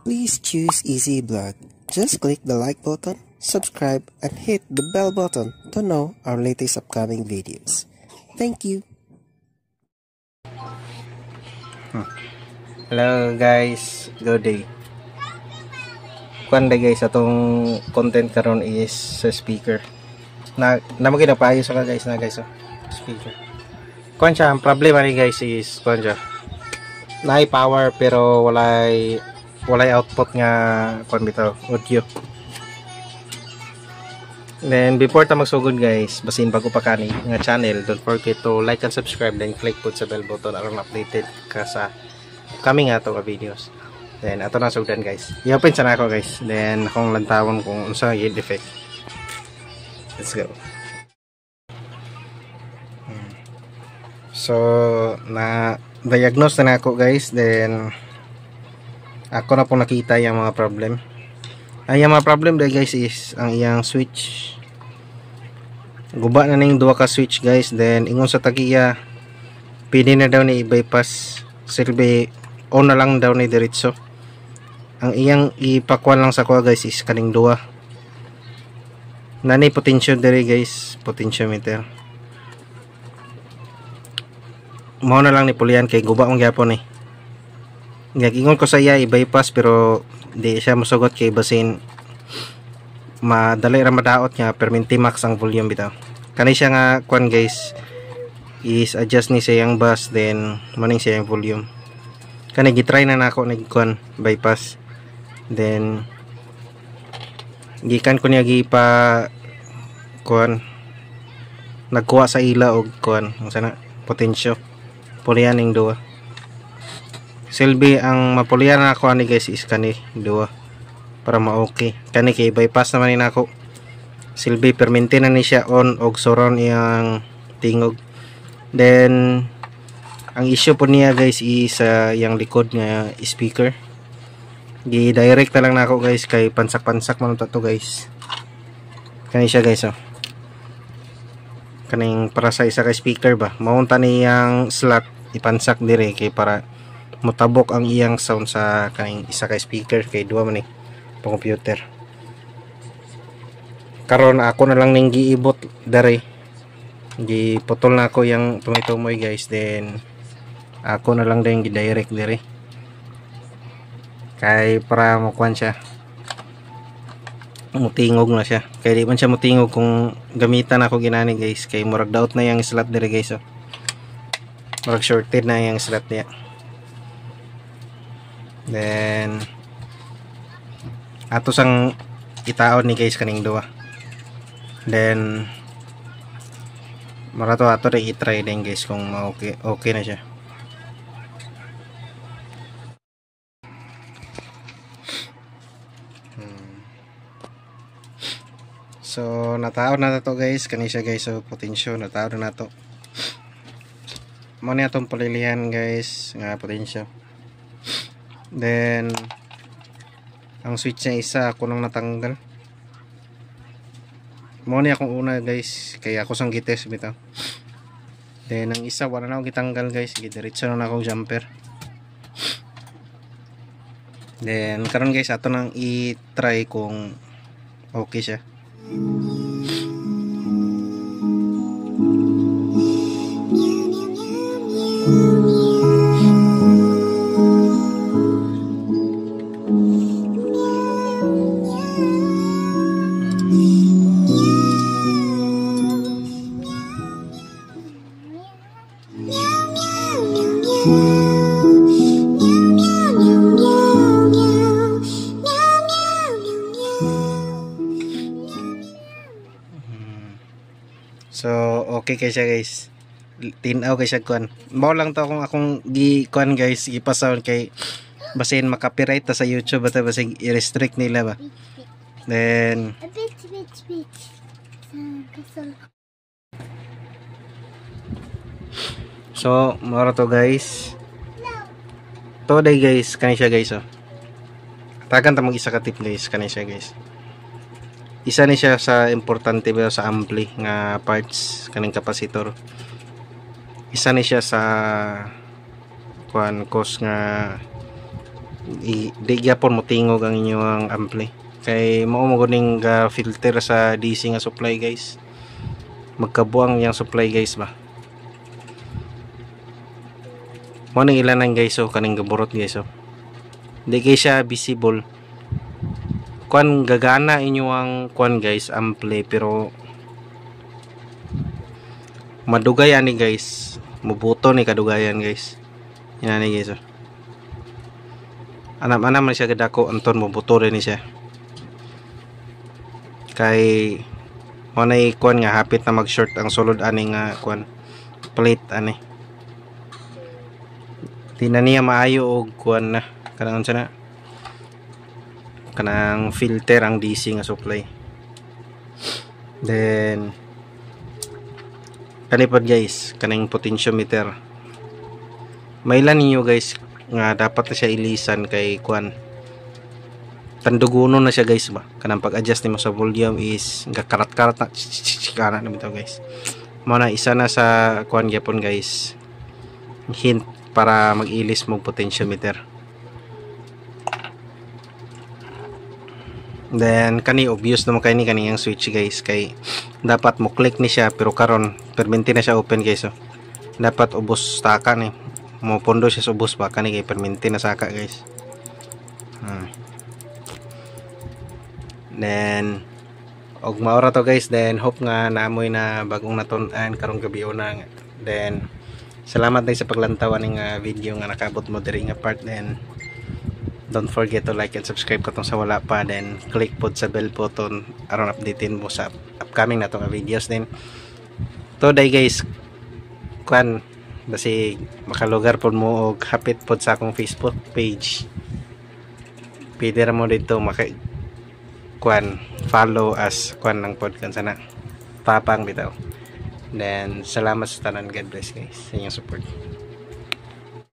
Please choose Easy Vlog. Just click the like button, subscribe, and hit the bell button to know our latest upcoming videos. Thank you. Hello guys, good day. Kuan day guys, atong content karon is sa speaker. Namo ginapaayos ka guys na guys, speaker. Kuan siya, ang problema ni guys is kuan siya. Naay power pero walay output nga kuan bitaw audio. Then before ta magsugod guys, basin bago pa kani nga channel, don't forget to like and subscribe, then click po sa bell button aron updated ka sa coming ato ka videos. Then ato na sugdan guys. I-open sa nako guys. Then akong lantawon kung unsa yung effect. Let's go. So na diagnose na nako guys. Then ako na po nakita yung mga problem. Ang mga problem dahil guys is ang iyang switch. Guba na ning duha ka switch guys. Then ingon sa tagiya pwede na daw ni i-bypass. Silbi on na lang daw ni diretso. Ang iyang ipakuan lang sa kuha guys is kaning duha. Nani potential diri guys, potentiometer. Mao na lang ni pulian kay guba mong gyapon eh. Ingon ko sa iya i-bypass pero di siya masugot kay basin madali ra madaot nga perminti max ang volume bitaw. Kani siya nga kuan guys is adjust ni sa iyang bus, then maning siya yung volume. Kani gitry na nako nag kuan bypass. Then gikan ko niya gipa kuan nagkuha sa ila og kuan ang sana potensyo pulian ning duha. Silbi ang mapulian na ako ani guys is kani duha para ma-okay. Kani kay bypass naman ni nako. Silbi perminti na ni siya on og suron iyang tingog. Then ang issue po niya guys is yung likod nga speaker. Gi-direct na lang nako guys kay pansak-pansak man to guys. Kani siya guys oh. Kaning para sa isa ka speaker ba. Maunta niyang slot ipansak dire kay para mutabok ang iyang sound sa kaning isa ka speaker kay duha man ni pang computer. Karon ako na lang ning giibot dere. Giputol na ako yung tumitumoy guys, then ako na lang din gi-direct dire. Kay para makuan siya. Mutingog na siya. Kay di man siya mutingog kung gamitan ako ginani guys. Kay murag daot na yung slot dire guys oh. Murag shorted na yung slot niya. Then ato sang itaon ni guys kaning duha. Then marato ato rin i-try din guys kung okay na siya. So nataon na to guys, kani siya guys so potensyo nataon na to. Mo ni atong palilihan guys nga potensyo. Then ang switch niya isa ako nang natanggal. Mo ni akong una guys kaya ako sang gites bitaw. Then ang isa wala na akong gitanggal guys, gidiretso na akong jumper. Then karon guys ato nang i-try kung okay siya. So okay kay siya guys. Tinaw kay siya kuan. Mao lang to akong gi kuan guys, gipasound kay basin makapiright ta sa YouTube basta basin i-restrict nila ba. Then so mao to guys. Today guys kani siya guys oh. Tagan ta mag isa ka tip guys kani siya guys. Isa ni siya sa importante ba sa ampli nga parts kaning kapasitor. Isa ni siya sa kuan cause nga di gyapon mo tingog ang inyong ampli kay mao mo guning filter sa DC nga supply guys, magkabuang yang supply guys ba. Mo ning ilanan guys, so kaning gaburot guys, so di kay siya visible kuan gagana inyo ang kuan guys ampli, pero madugayan ni guys, mubuto ni kadugayan guys. Yan ni guys, so anam-anam man siya kadako anton mubuto rin ni siya kay mo na kuan nga hapit na mag short ang sulod ani nga kuan plate ani, di na niya maayo og kuan na kanang unsa na kanang filter ang DC nga supply. Then kanipod guys kanang potentiometer, mailan ninyo guys nga dapat na siya ilisan kay kuan tanduguno na siya guys ba, kanang pag-adjust nimo sa volume is gakarat-karat na kana na bitaw guys. Mo na isa na sa kuan gyapon guys hint para mag-ilis mo potentiometer. Then kani obvious naman kay ni kaniyang switch guys, kay dapat mo click ni siya pero karon permanente na siya open guys, so dapat ubos taka ni mo pondo siya sa ubos ba kani kay permanente na saka guys. Then og maura to guys, then hope nga naamoy na bagong natun-an karong gabi una. Then salamat din sa paglantawan ng video nga nakaabot mo diri nga part. Then don't forget to like and subscribe katong sa wala pa, then click pod sa bell button aron updatein mo sa upcoming natong videos. Then today guys kuan basi makalugar pod mo og hapit pod sa akong Facebook page, pwede ra mo dito kuan follow as kuan ng podcast sana tapang bitaw. Then salamat sa tanan, God bless guys sa inyong support.